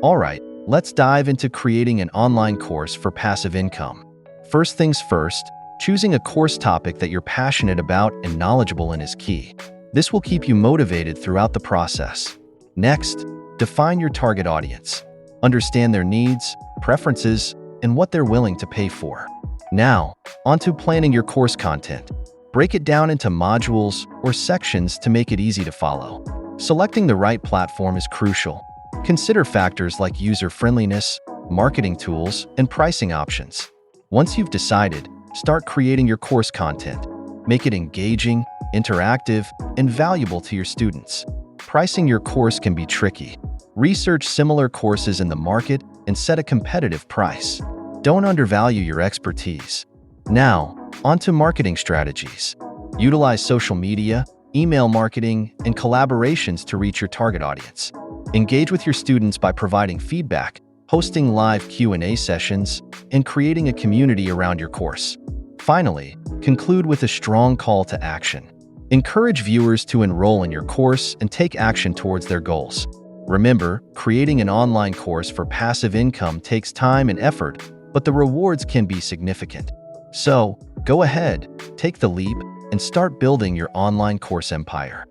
Alright, let's dive into creating an online course for passive income. First things first, choosing a course topic that you're passionate about and knowledgeable in is key. This will keep you motivated throughout the process. Next, define your target audience. Understand their needs, preferences, and what they're willing to pay for. Now, onto planning your course content. Break it down into modules or sections to make it easy to follow. Selecting the right platform is crucial. Consider factors like user-friendliness, marketing tools, and pricing options. Once you've decided, start creating your course content. Make it engaging, interactive, and valuable to your students. Pricing your course can be tricky. Research similar courses in the market and set a competitive price. Don't undervalue your expertise. Now, onto marketing strategies. Utilize social media, email marketing, and collaborations to reach your target audience. Engage with your students by providing feedback, hosting live Q&A sessions, and creating a community around your course. Finally, conclude with a strong call to action. Encourage viewers to enroll in your course and take action towards their goals. Remember, creating an online course for passive income takes time and effort, but the rewards can be significant. So, go ahead, take the leap, and start building your online course empire.